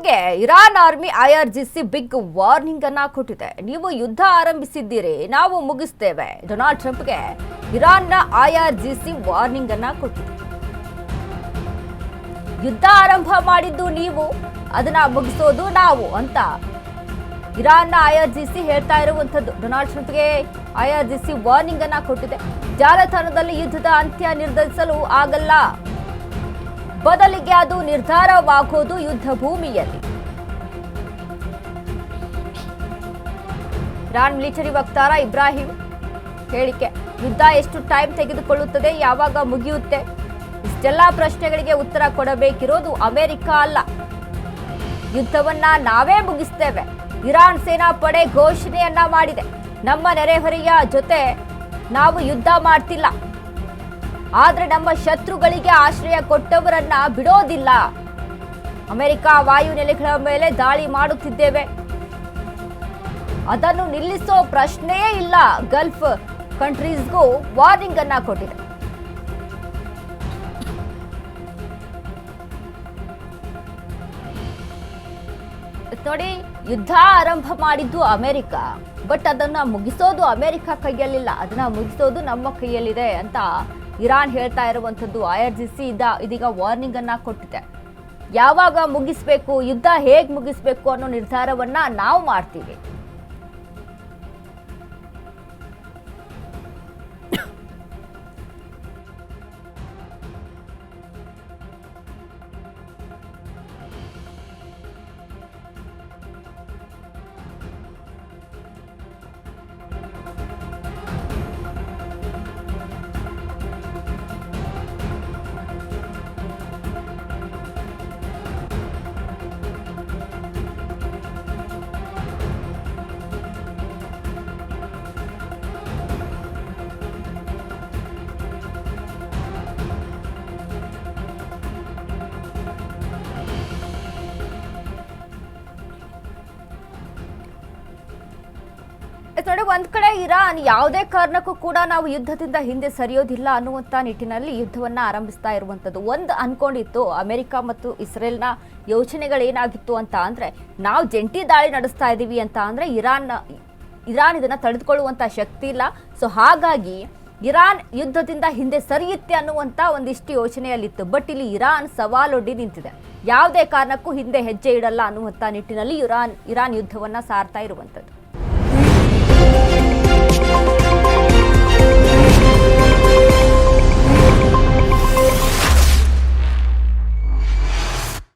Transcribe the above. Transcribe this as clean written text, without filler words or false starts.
ಟ್ರಂಪ್ಗೆ Iran army IRGC big warning ಅನ್ನ ಕೊಟ್ಟಿದೆ. ನೀವು ಯುದ್ಧ ಆರಂಭಿಸಿದ್ದೀರಿ, ನಾವು ಮುಗಿಸ್ತೇವೆ. ಡೊನಾಲ್ಡ್ ಟ್ರಂಪ್ಗೆ ಇರಾನ್ನ ಐಆರ್ಜಿಸಿ ವಾರ್ನಿಂಗ್ ಅನ್ನ ಕೊಟ್ಟಿದೆ. ಯುದ್ಧ ಆರಂಭ ಮಾಡಿದ್ದು ನೀವು, ಅದನ್ನ ಮುಗಿಸೋದು ನಾವು ಅಂತ ಇರಾನ್ನ ಐಆರ್ಜಿಸಿ ಹೇಳ್ತಾ ಇರುವಂತದ್ದು. ಡೊನಾಲ್ಡ್ ಟ್ರಂಪ್ಗೆ ಐಆರ್ಜಿಸಿ ವಾರ್ನಿಂಗ್ ಅನ್ನ ಕೊಟ್ಟಿದೆ. ಜಾಲತಾಣದಲ್ಲಿ ಯುದ್ಧದ ಅಂತ್ಯ ನಿರ್ಧರಿಸಲು ಆಗಲ್ಲ, ಬದಲಿಗೆ ಅದು ನಿರ್ಧಾರವಾಗೋದು ಯುದ್ಧ ಭೂಮಿಯಲ್ಲಿ. ಇರಾನ್ ಮಿಲಿಟರಿ ವಕ್ತಾರ ಇಬ್ರಾಹಿಂ ಹೇಳಿಕೆ. ಯುದ್ಧ ಎಷ್ಟು ಟೈಮ್ ತೆಗೆದುಕೊಳ್ಳುತ್ತದೆ, ಯಾವಾಗ ಮುಗಿಯುತ್ತೆ, ಇಷ್ಟೆಲ್ಲ ಪ್ರಶ್ನೆಗಳಿಗೆ ಉತ್ತರ ಕೊಡಬೇಕಿರೋದು ಅಮೆರಿಕ ಅಲ್ಲ. ಯುದ್ಧವನ್ನ ನಾವೇ ಮುಗಿಸ್ತೇವೆ. ಇರಾನ್ ಸೇನಾಪಡೆ ಘೋಷಣೆಯನ್ನ ಮಾಡಿದೆ. ನಮ್ಮ ನೆರೆಹೊರೆಯ ಜೊತೆ ನಾವು ಯುದ್ಧ ಮಾಡ್ತಿಲ್ಲ, ಆದ್ರೆ ನಮ್ಮ ಶತ್ರುಗಳಿಗೆ ಆಶ್ರಯ ಕೊಟ್ಟವರನ್ನ ಬಿಡೋದಿಲ್ಲ. ಅಮೆರಿಕ ವಾಯು ನೆಲೆಗಳ ಮೇಲೆ ದಾಳಿ ಮಾಡುತ್ತಿದ್ದೇವೆ, ಅದನ್ನು ನಿಲ್ಲಿಸೋ ಪ್ರಶ್ನೆಯೇ ಇಲ್ಲ. ಗಲ್ಫ್ ಕಂಟ್ರೀಸ್ಗೂ ವಾರ್ನಿಂಗ್ ಅನ್ನ ಕೊಟ್ಟಿದೆ. ನೋಡಿ, ಯುದ್ಧ ಆರಂಭ ಮಾಡಿದ್ದು ಅಮೆರಿಕ, ಬಟ್ ಅದನ್ನ ಮುಗಿಸೋದು ಅಮೆರಿಕ ಕೈಯಲ್ಲಿಲ್ಲ, ಅದನ್ನ ಮುಗಿಸೋದು ನಮ್ಮ ಕೈಯಲ್ಲಿದೆ ಅಂತ ಇರಾನ್ ಹೇಳ್ತಾ ಇರುವಂತದ್ದು. ಐಆರ್ಜಿಸಿ ಇದೀಗ ವಾರ್ನಿಂಗ್ ಅನ್ನ ಕೊಟ್ಟಿದೆ. ಯಾವಾಗ ಮುಗಿಸ್ಬೇಕು, ಯುದ್ಧ ಹೇಗ್ ಮುಗಿಸ್ಬೇಕು ಅನ್ನೋ ನಿರ್ಧಾರವನ್ನ ನಾವು ಮಾಡ್ತೀವಿ. ನೋಡಿ, ಒಂದ್ ಕಡೆ ಇರಾನ್ ಯಾವುದೇ ಕಾರಣಕ್ಕೂ ಕೂಡ ನಾವು ಯುದ್ಧದಿಂದ ಹಿಂದೆ ಸರಿಯೋದಿಲ್ಲ ಅನ್ನುವಂತ ನಿಟ್ಟಿನಲ್ಲಿ ಯುದ್ಧವನ್ನ ಆರಂಭಿಸ್ತಾ ಇರುವಂತದ್ದು. ಒಂದು ಅನ್ಕೊಂಡಿತ್ತು ಅಮೆರಿಕ ಮತ್ತು ಇಸ್ರೇಲ್ನ ಯೋಚನೆಗಳೇನಾಗಿತ್ತು ಅಂತ ಅಂದ್ರೆ, ನಾವು ಜಂಟಿ ದಾಳಿ ನಡೆಸ್ತಾ ಇದೀವಿ ಅಂತ ಅಂದ್ರೆ ಇರಾನ್ ಇದನ್ನ ತಡೆದುಕೊಳ್ಳುವಂತ ಶಕ್ತಿ ಇಲ್ಲ. ಸೊ ಹಾಗಾಗಿ ಇರಾನ್ ಯುದ್ಧದಿಂದ ಹಿಂದೆ ಸರಿಯುತ್ತೆ ಅನ್ನುವಂತ ಒಂದಿಷ್ಟು ಯೋಚನೆಯಲ್ಲಿತ್ತು. ಬಟ್ ಇಲ್ಲಿ ಇರಾನ್ ಸವಾಲೊಡ್ಡಿ ನಿಂತಿದೆ. ಯಾವುದೇ ಕಾರಣಕ್ಕೂ ಹಿಂದೆ ಹೆಜ್ಜೆ ಇಡಲ್ಲ ಅನ್ನುವಂತ ನಿಟ್ಟಿನಲ್ಲಿ ಇರಾನ್ ಯುದ್ಧವನ್ನ ಸಾರ್ತಾ ಇರುವಂತದ್ದು.